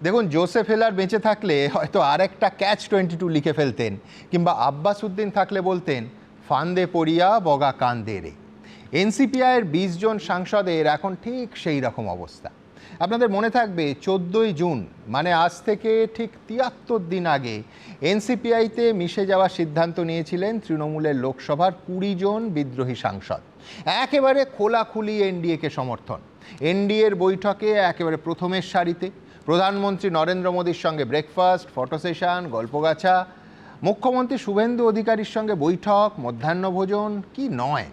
দেখুন, জোসেফ হেলার বেঁচে থাকলে হয়তো আরেকটা ক্যাচ-22 লিখে ফেলতেন, কিংবা আব্বাস উদ্দিন থাকলে বলতেন ফান্দে পড়িয়া বগা কান্দে রে। এনসিপিআইয়ের 20 জন সাংসদের এখন ঠিক সেই রকম অবস্থা। আপনাদের মনে থাকবে 14ই জুন, মানে আজ থেকে ঠিক 73 দিন আগে এনসিপিআইতে মিশে যাওয়ার সিদ্ধান্ত নিয়েছিলেন তৃণমূলের লোকসভার 20 জন বিদ্রোহী সাংসদ। একেবারে খোলাখুলি এনডিএকে সমর্থন। এনডিএর বৈঠকে একেবারে প্রথমের সারিতে, প্রধানমন্ত্রী নরেন্দ্র মোদীর সঙ্গে ব্রেকফাস্ট, ফটো সেশন, গল্পগাছা, মুখ্যমন্ত্রী শুভেন্দু অধিকারীর সঙ্গে বৈঠক, মধ্যাহ্নভোজন, কি নয়।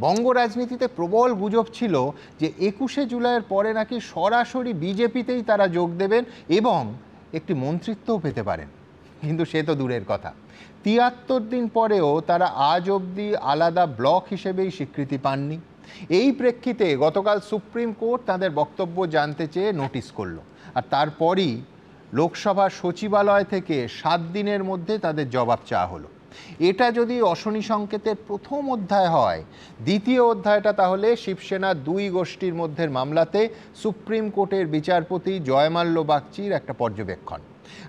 বঙ্গ রাজনীতিতে প্রবল গুজব ছিল যে 21শে জুলাইয়ের পরে নাকি সরাসরি বিজেপিতেই তারা যোগ দেবেন এবং একটি মন্ত্রিত্বও পেতে পারেন। কিন্তু সে তো দূরের কথা। 73 দিন পরেও তারা আজ অবধি আলাদা ব্লক হিসেবেই স্বীকৃতি পাননি। এই প্রেক্ষিতে গতকাল সুপ্রিম কোর্ট তাদের বক্তব্য জানতে চেয়ে নোটিশ করল, আর তারপরই লোকসভার সচিবালয় থেকে 7 দিনের মধ্যে তাদের জবাব চাওয়া হলো। এটা যদি অশনি সংকেতের প্রথম অধ্যায় হয়, দ্বিতীয় অধ্যায়টা তাহলে শিবসেনা 2 গোষ্ঠীর মধ্যে মামলাতে সুপ্রিম কোর্টের বিচারপতি জয়মাল্য বাগচির একটা পর্যবেক্ষণ।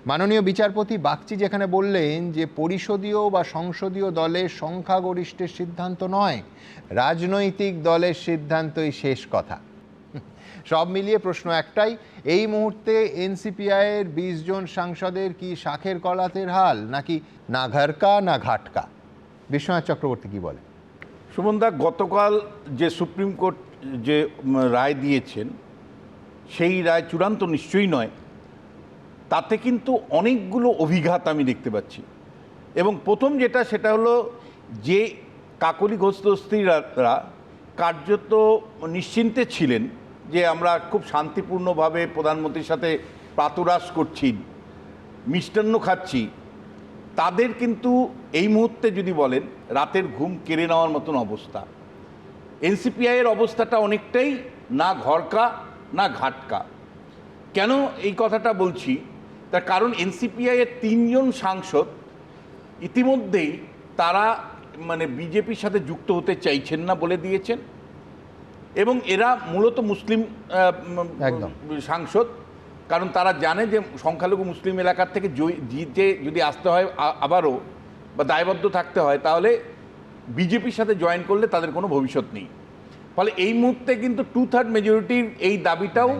মাননীয় বিচারপতি বাগচি যেখানে বললেন যে পরিষদীয় বা সংসদীয় দলের সংখ্যাগরিষ্ঠের সিদ্ধান্ত নয়, রাজনৈতিক দলের সিদ্ধান্তই শেষ কথা। সব মিলিয়ে প্রশ্ন একটাই, এই মুহূর্তে এনসিপিআইয়ের 20 জন সাংসদের কি শাখের কলাতের হাল, নাকি না ঘরকা না ঘাটকা? বিশ্বনাথ চক্রবর্তী কি বলে? সুমনদা, গতকাল যে সুপ্রিম কোর্ট যে রায় দিয়েছেন, সেই রায় চূড়ান্ত নিশ্চয়ই নয়। তাতে কিন্তু অনেকগুলো অভিঘাত আমি দেখতে পাচ্ছি। এবং প্রথম যেটা, সেটা হলো যে কাকলি ঘোষদস্তিরা কার্যত নিশ্চিন্তে ছিলেন যে আমরা খুব শান্তিপূর্ণভাবে প্রধানমন্ত্রীর সাথে প্রাতরাশ করছি, মিষ্টান্ন খাচ্ছি, তাদের কিন্তু এই মুহূর্তে যদি বলেন রাতের ঘুম কেড়ে নেওয়ার মতন অবস্থা। এনসিপিআইয়ের অবস্থাটা অনেকটাই না ঘরকা না ঘাটকা। কেন এই কথাটা বলছি? তার কারণ এনসিপিআইয়ের 3 জন সাংসদ ইতিমধ্যেই তারা বিজেপির সাথে যুক্ত হতে চাইছেন না বলে দিয়েছেন, এবং এরা মূলত মুসলিম সাংসদ। কারণ তারা জানে যে সংখ্যালঘু মুসলিম এলাকার থেকে জিতে যদি আসতে হয় আবারও বা দায়বদ্ধ থাকতে হয়, তাহলে বিজেপির সাথে জয়েন করলে তাদের কোনো ভবিষ্যৎ নেই। ফলে এই মুহূর্তে কিন্তু 2/3 মেজরিটির এই দাবিটাও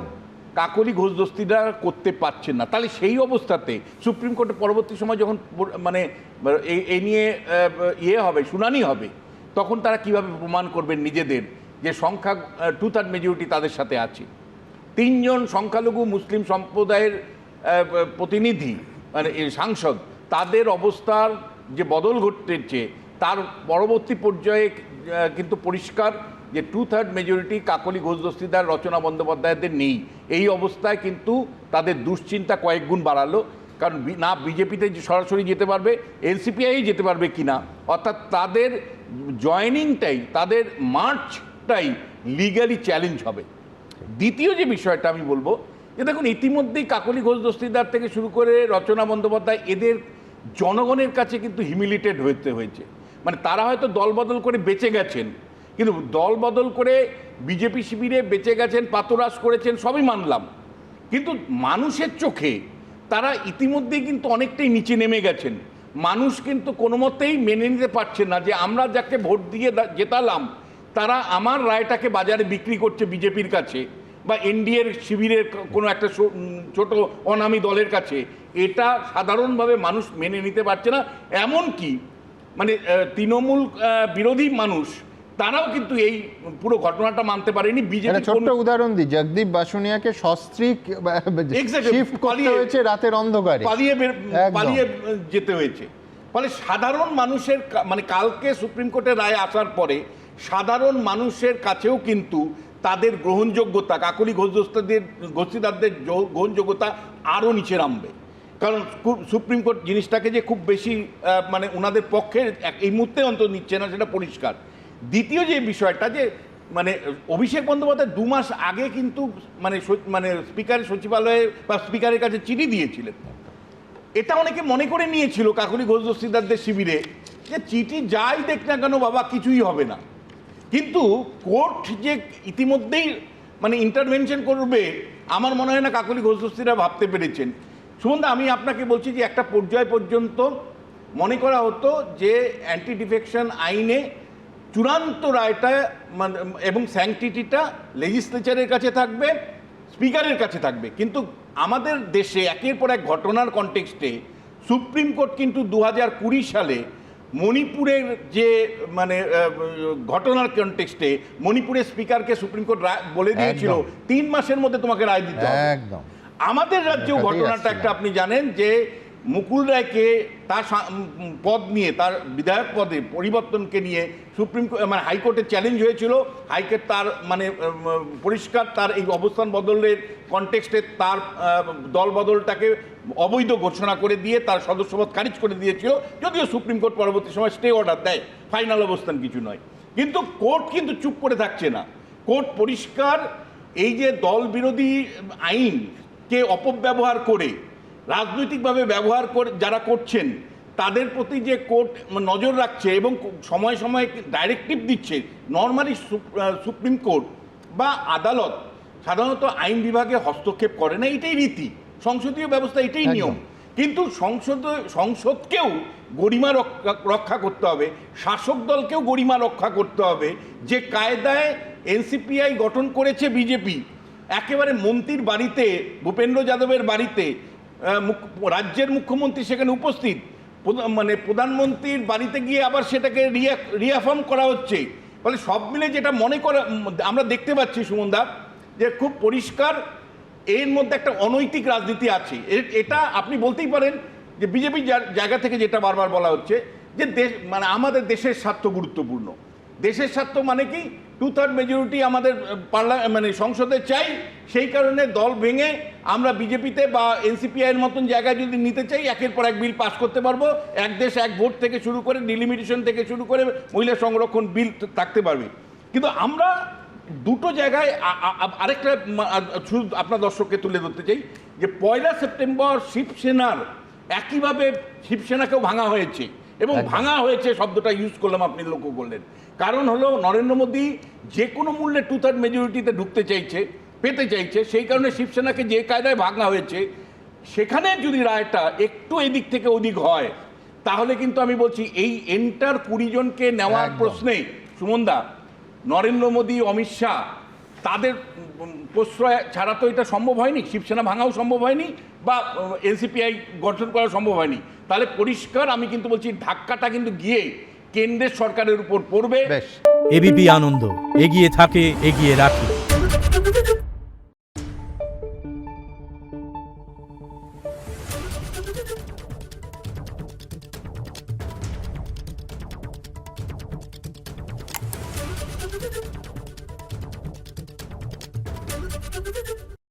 কাকলি ঘোষদস্তিরা করতে পারছেন না। তাহলে সেই অবস্থাতে সুপ্রিম কোর্টে পরবর্তী সময় যখন এই নিয়ে হবে, শুনানি হবে, তখন তারা কিভাবে প্রমাণ করবেন নিজেদের যে সংখ্যা 2/3 মেজরিটি তাদের সাথে আছে। 3 জন সংখ্যালঘু মুসলিম সম্প্রদায়ের প্রতিনিধি সাংসদ, তাদের অবস্থার যে বদল ঘটেছে তার পরবর্তী পর্যায়ে কিন্তু পরিষ্কার যে 2/3 মেজরিটি কাকলি ঘোষদস্তিদার, রচনা বন্দ্যোপাধ্যায়দের নেই। এই অবস্থায় কিন্তু তাদের দুশ্চিন্তা কয়েক গুণ বাড়ালো। কারণ না বিজেপিতে সরাসরি যেতে পারবে, এনসিপিআই যেতে পারবে কিনা, অর্থাৎ তাদের জয়েনিংটাই, তাদের মার্চটাই লিগালি চ্যালেঞ্জ হবে। দ্বিতীয় যে বিষয়টা আমি বলবো, যে দেখুন ইতিমধ্যেই কাকলি ঘোষদস্তিদার থেকে শুরু করে রচনা বন্দ্যোপাধ্যায়, এদের জনগণের কাছে কিন্তু হিউমিলিটেড হতে হয়েছে। তারা হয়তো দলবদল করে বেঁচে গেছেন, কিন্তু দলবদল করে বিজেপি শিবিরে বেঁচে গেছেন, পাতরাস করেছেন, সবই মানলাম, কিন্তু মানুষের চোখে তারা ইতিমধ্যেই কিন্তু অনেকটাই নিচে নেমে গেছেন। মানুষ কিন্তু কোনো মতেই মেনে নিতে পারছে না যে আমরা যাকে ভোট দিয়ে জেতালাম তারা আমার রায়টাকে বাজারে বিক্রি করছে বিজেপির কাছে বা এনডিএর শিবিরের কোনো একটা ছোট অনামী দলের কাছে। এটা সাধারণভাবে মানুষ মেনে নিতে পারছে না। এমনকি তৃণমূল বিরোধী মানুষ তারাও কিন্তু এই পুরো ঘটনাটা মানতে পারেনি। বিজেপি ছোট্ট উদাহরণ দিই, জগদীপ বাসুনিয়াকে সস্ত্রীক শিফট করতে হয়েছে রাতের অন্ধকারে, পালিয়ে যেতে হয়েছে। ফলে সাধারণ মানুষের কালকে সুপ্রিম কোর্টের রায় আসার পরে সাধারণ মানুষের কাছেও কিন্তু তাদের গ্রহণযোগ্যতা, কাকলি ঘোষদস্তিদারদের গ্রহণযোগ্যতা আরও নিচে নামবে। কারণ সুপ্রিম কোর্ট জিনিসটাকে যে খুব বেশি ওনাদের পক্ষে এই মুহূর্তে অন্তত নিচ্ছে না, সেটা পরিষ্কার। দ্বিতীয় যে বিষয়টা, যে অভিষেক বন্দ্যোপাধ্যায় 2 মাস আগে কিন্তু স্পিকারের সচিবালয়ে বা স্পিকারের কাছে চিঠি দিয়েছিলেন। এটা অনেকে মনে করে নিয়েছিল কাকলি ঘোষদস্তিদারদের শিবিরে যে চিঠি যাই দেখ না কেন বাবা, কিছুই হবে না। কিন্তু কোর্ট যে ইতিমধ্যেই ইন্টারভেনশন করবে, আমার মনে হয় না কাকলি ঘোষদস্তিরা ভাবতে পেরেছেন। সুমনদা, আমি আপনাকে বলছি যে একটা পর্যায় পর্যন্ত মনে করা হতো যে অ্যান্টি ডিফেকশন আইনে চূড়ান্ত রায়টা এবং স্যাংটিটিটা লেজিসলেচারের কাছে থাকবে, স্পিকারের কাছে থাকবে। কিন্তু আমাদের দেশে একের পর এক ঘটনার কনটেক্সটে সুপ্রিম কোর্ট কিন্তু 2020 সালে মণিপুরের যে ঘটনার কনটেক্সটে মণিপুরের স্পিকারকে সুপ্রিম কোর্ট বলে দিয়েছিল 3 মাসের মধ্যে তোমাকে রায় দিতে হবে। একদম। আমাদের রাজ্যেও ঘটনাটা একটা আপনি জানেন যে মুকুল রায়কে তার পদ নিয়ে, তার বিধায়ক পদে পরিবর্তনকে নিয়ে সুপ্রিম হাইকোর্টে চ্যালেঞ্জ হয়েছিল। হাইকোর্ট তার পরিষ্কার তার এই অবস্থান বদলের কনটেক্সটে তার দল বদলটাকে অবৈধ ঘোষণা করে দিয়ে তার সদস্যপদ খারিজ করে দিয়েছিল, যদিও সুপ্রিম কোর্ট পরবর্তী সময় স্টে অর্ডার দেয়, ফাইনাল অবস্থান কিছু নয়। কিন্তু কোর্ট কিন্তু চুপ করে থাকছে না। কোর্ট পরিষ্কার এই যে দল বিরোধী আইনকে অপব্যবহার করে রাজনৈতিকভাবে ব্যবহার করে যারা করছেন তাদের প্রতি যে কোর্ট নজর রাখছে এবং সময় সময় ডাইরেক্টিভ দিচ্ছে। নর্মালি সুপ্রিম কোর্ট বা আদালত সাধারণত আইন বিভাগে হস্তক্ষেপ করে না, এটাই রীতি, সংসদীয় ব্যবস্থা এটাই নিয়ম। কিন্তু সংসদকেও গরিমা রক্ষা করতে হবে, শাসক দলকেও গরিমা রক্ষা করতে হবে। যে কায়দায় এনসিপিআই গঠন করেছে বিজেপি, একেবারে মন্ত্রীর বাড়িতে, ভূপেন্দ্র যাদবের বাড়িতে রাজ্যের মুখ্যমন্ত্রী সেখানে উপস্থিত, প্রধানমন্ত্রীর বাড়িতে গিয়ে আবার সেটাকে রিঅ্যাফার্ম করা হচ্ছে। ফলে সব মিলে যেটা মনে করা আমরা দেখতে পাচ্ছি সুমনদা, যে খুব পরিষ্কার এর মধ্যে একটা অনৈতিক রাজনীতি আছে। এটা আপনি বলতেই পারেন যে বিজেপির জায়গা থেকে যেটা বারবার বলা হচ্ছে যে আমাদের দেশের স্বার্থ গুরুত্বপূর্ণ। দেশের স্বার্থ মানে কি 2/3 মেজরিটি আমাদের সংসদে চাই, সেই কারণে দল ভেঙে আমরা বিজেপিতে বা এনসিপিআইয়ের মতন জায়গায় যদি নিতে চাই একের পর এক বিল পাস করতে পারবো। এক দেশ এক ভোট থেকে শুরু করে ডিলিমিটেশন থেকে শুরু করে মহিলা সংরক্ষণ বিল থাকতে পারবে। কিন্তু আমরা দুটো জায়গায় আরেকটা শুধু আপনার দর্শককে তুলে ধরতে চাই যে 1 সেপ্টেম্বর শিবসেনার একইভাবে শিবসেনাকেও ভাঙা হয়েছে, এবং ভাঙা হয়েছে শব্দটা ইউজ করলাম, আপনি লক্ষ্য করলেন। কারণ হলো নরেন্দ্র মোদী যে কোনো মূল্যে 2/3 মেজরিটিতে ঢুকতে চাইছে, পেতে চাইছে, সেই কারণে শিবসেনাকে যে কায়দায় ভাঙা হয়েছে সেখানে যদি রায়টা একটু এদিক থেকে ওদিক হয় তাহলে কিন্তু আমি বলছি এই এন্টার 20 জনকে নেওয়ার প্রশ্নে সুমনদা নরেন্দ্র মোদী, অমিত শাহ তাদের প্রশ্রয় ছাড়া তো এটা সম্ভব হয়নি, শিবসেনা ভাঙাও সম্ভব হয়নি বা এনসিপিআই গঠন করা সম্ভব হয়নি। তাহলে পরিষ্কার আমি কিন্তু বলছি ধাক্কাটা কিন্তু গিয়ে কেন্দ্রের সরকারের উপর পড়বে। এবিপি আনন্দ, এগিয়ে থাকে, এগিয়ে রাখে।